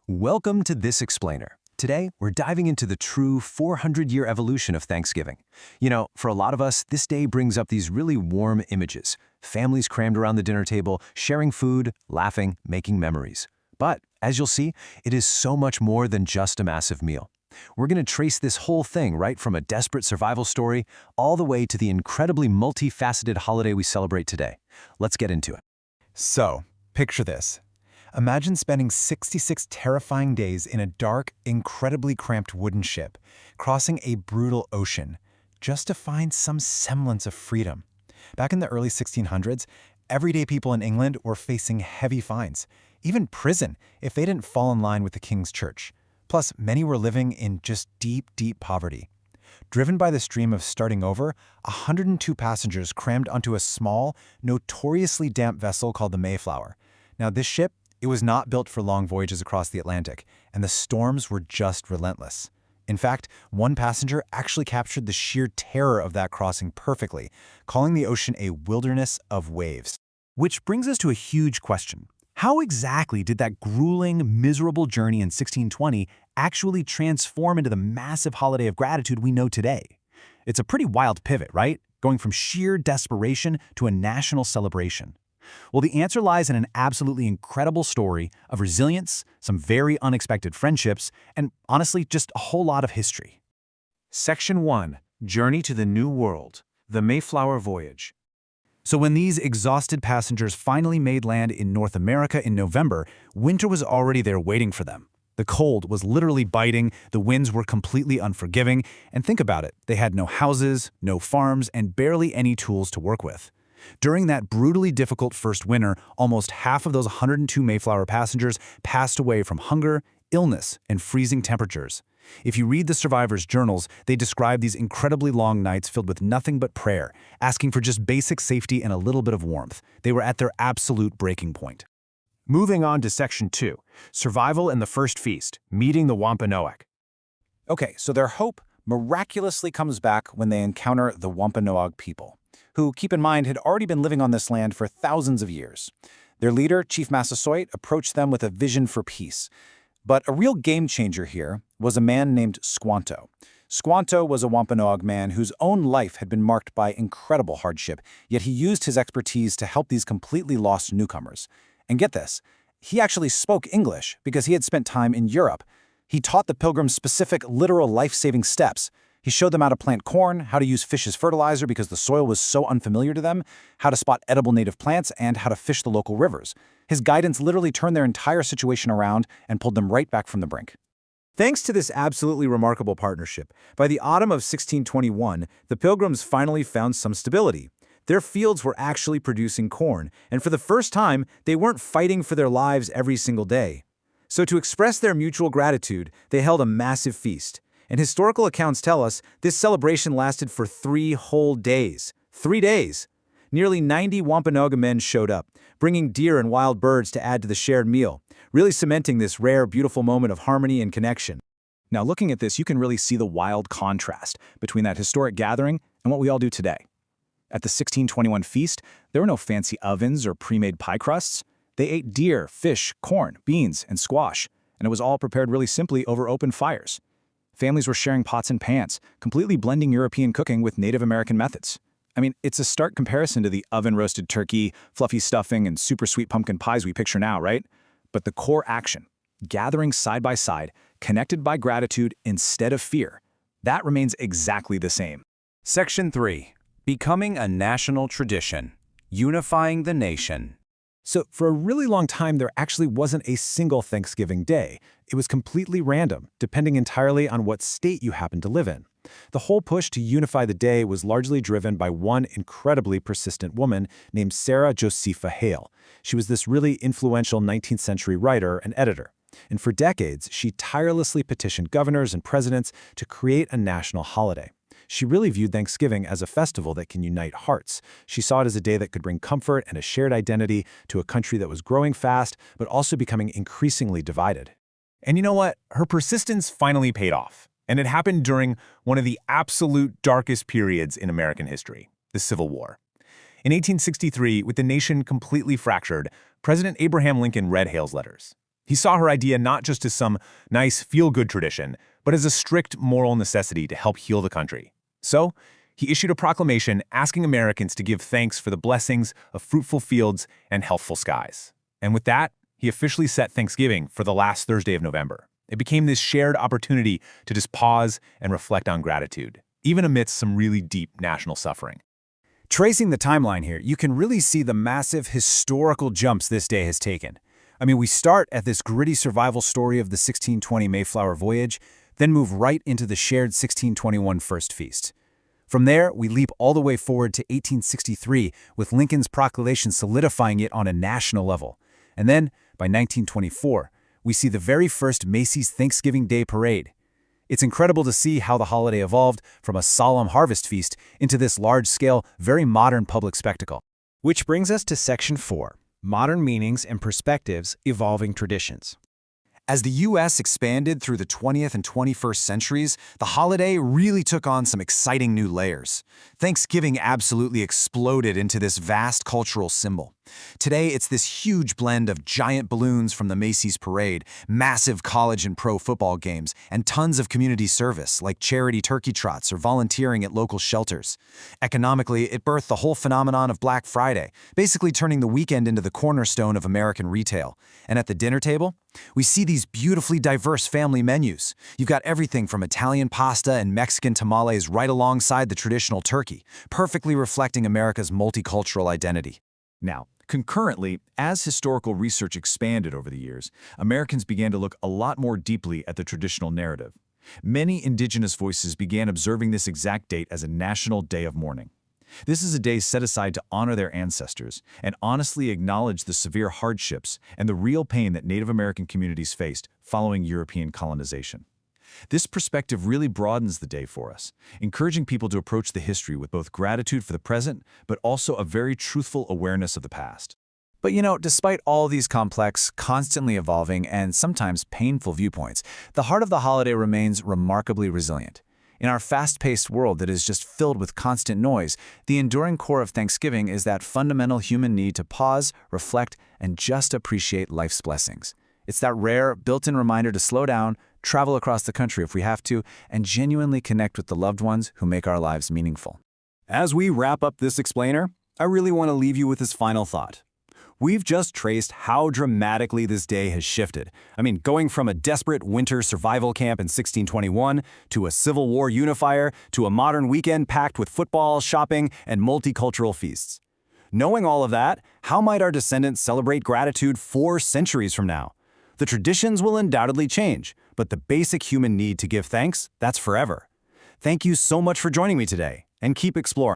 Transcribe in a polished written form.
Welcome to This Explainer. Today, we're diving into the true 400-year evolution of Thanksgiving. For a lot of us, this day brings up these really warm images. Families crammed around the dinner table, sharing food, laughing, making memories. But, as you'll see, it is so much more than just a massive meal. We're going to trace this whole thing right from a desperate survival story all the way to the incredibly multifaceted holiday we celebrate today. Let's get into it. So, picture this. Imagine spending 66 terrifying days in a dark, incredibly cramped wooden ship, crossing a brutal ocean, just to find some semblance of freedom. Back in the early 1600s, everyday people in England were facing heavy fines, even prison, if they didn't fall in line with the king's church. Plus, many were living in just deep, deep poverty. Driven by the stream of starting over, 102 passengers crammed onto a small, notoriously damp vessel called the Mayflower. Now, this ship, it was not built for long voyages across the Atlantic, and the storms were just relentless. In fact, one passenger actually captured the sheer terror of that crossing perfectly, calling the ocean a wilderness of waves. Which brings us to a huge question. How exactly did that grueling, miserable journey in 1620 actually transform into the massive holiday of gratitude we know today? It's a pretty wild pivot, right? Going from sheer desperation to a national celebration. Well, the answer lies in an absolutely incredible story of resilience, some very unexpected friendships, and honestly, just a whole lot of history. Section 1. Journey to the New World. The Mayflower Voyage. So when these exhausted passengers finally made land in North America in November, winter was already there waiting for them. The cold was literally biting, the winds were completely unforgiving, and think about it, they had no houses, no farms, and barely any tools to work with. During that brutally difficult first winter, almost half of those 102 Mayflower passengers passed away from hunger, illness, and freezing temperatures. If you read the survivors' journals, they describe these incredibly long nights filled with nothing but prayer, asking for just basic safety and a little bit of warmth. They were at their absolute breaking point. Moving on to Section 2. Survival and the First Feast. Meeting the Wampanoag. Okay, so their hope miraculously comes back when they encounter the Wampanoag people, who, keep in mind, had already been living on this land for thousands of years. Their leader, Chief Massasoit, approached them with a vision for peace. But a real game-changer here was a man named Squanto. Squanto was a Wampanoag man whose own life had been marked by incredible hardship, yet he used his expertise to help these completely lost newcomers. And get this, he actually spoke English because he had spent time in Europe. He taught the pilgrims specific, literal life-saving steps. He showed them how to plant corn, how to use fish as fertilizer because the soil was so unfamiliar to them, how to spot edible native plants, and how to fish the local rivers. His guidance literally turned their entire situation around and pulled them right back from the brink. Thanks to this absolutely remarkable partnership, by the autumn of 1621, the Pilgrims finally found some stability. Their fields were actually producing corn, and for the first time, they weren't fighting for their lives every single day. So to express their mutual gratitude, they held a massive feast. And historical accounts tell us this celebration lasted for 3 whole days. 3 days! Nearly 90 Wampanoag men showed up, bringing deer and wild birds to add to the shared meal, really cementing this rare, beautiful moment of harmony and connection. Now, looking at this, you can really see the wild contrast between that historic gathering and what we all do today. At the 1621 feast, there were no fancy ovens or pre-made pie crusts. They ate deer, fish, corn, beans, and squash, and it was all prepared really simply over open fires. Families were sharing pots and pans, completely blending European cooking with Native American methods. I mean, it's a stark comparison to the oven-roasted turkey, fluffy stuffing, and super sweet pumpkin pies we picture now, right? But the core action, gathering side by side, connected by gratitude instead of fear, that remains exactly the same. Section 3. Becoming a national tradition. Unifying the nation. So for a really long time, there actually wasn't a single Thanksgiving day. It was completely random, depending entirely on what state you happened to live in. The whole push to unify the day was largely driven by one incredibly persistent woman named Sarah Josepha Hale. She was this really influential 19th century writer and editor. And for decades, she tirelessly petitioned governors and presidents to create a national holiday. She really viewed Thanksgiving as a festival that can unite hearts. She saw it as a day that could bring comfort and a shared identity to a country that was growing fast, but also becoming increasingly divided. And you know what? Her persistence finally paid off. And it happened during one of the absolute darkest periods in American history, the Civil War. In 1863, with the nation completely fractured, President Abraham Lincoln read Hale's letters. He saw her idea not just as some nice feel-good tradition, but as a strict moral necessity to help heal the country. So, he issued a proclamation asking Americans to give thanks for the blessings of fruitful fields and healthful skies. And with that, he officially set Thanksgiving for the last Thursday of November. It became this shared opportunity to just pause and reflect on gratitude, even amidst some really deep national suffering. Tracing the timeline here, you can really see the massive historical jumps this day has taken. I mean, we start at this gritty survival story of the 1620 Mayflower voyage, then move right into the shared 1621 First Feast. From there, we leap all the way forward to 1863, with Lincoln's proclamation solidifying it on a national level. And then, by 1924, we see the very first Macy's Thanksgiving Day Parade. It's incredible to see how the holiday evolved from a solemn harvest feast into this large-scale, very modern public spectacle. Which brings us to Section 4, Modern Meanings and Perspectives, Evolving Traditions. As the U.S. expanded through the 20th and 21st centuries, the holiday really took on some exciting new layers. Thanksgiving absolutely exploded into this vast cultural symbol. Today, it's this huge blend of giant balloons from the Macy's Parade, massive college and pro football games, and tons of community service, like charity turkey trots or volunteering at local shelters. Economically, it birthed the whole phenomenon of Black Friday, basically turning the weekend into the cornerstone of American retail. And at the dinner table, we see these beautifully diverse family menus. You've got everything from Italian pasta and Mexican tamales right alongside the traditional turkey, perfectly reflecting America's multicultural identity. Now, concurrently, as historical research expanded over the years, Americans began to look a lot more deeply at the traditional narrative. Many indigenous voices began observing this exact date as a national day of mourning. This is a day set aside to honor their ancestors and honestly acknowledge the severe hardships and the real pain that Native American communities faced following European colonization. This perspective really broadens the day for us, encouraging people to approach the history with both gratitude for the present, but also a very truthful awareness of the past. But despite all these complex, constantly evolving, and sometimes painful viewpoints, the heart of the holiday remains remarkably resilient. In our fast-paced world that is just filled with constant noise, the enduring core of Thanksgiving is that fundamental human need to pause, reflect, and just appreciate life's blessings. It's that rare, built-in reminder to slow down, travel across the country if we have to, and genuinely connect with the loved ones who make our lives meaningful. As we wrap up this explainer, I really want to leave you with this final thought. We've just traced how dramatically this day has shifted. I mean, going from a desperate winter survival camp in 1621 to a Civil War unifier to a modern weekend packed with football, shopping, and multicultural feasts. Knowing all of that, how might our descendants celebrate gratitude 4 centuries from now? The traditions will undoubtedly change, but the basic human need to give thanks, that's forever. Thank you so much for joining me today, and keep exploring.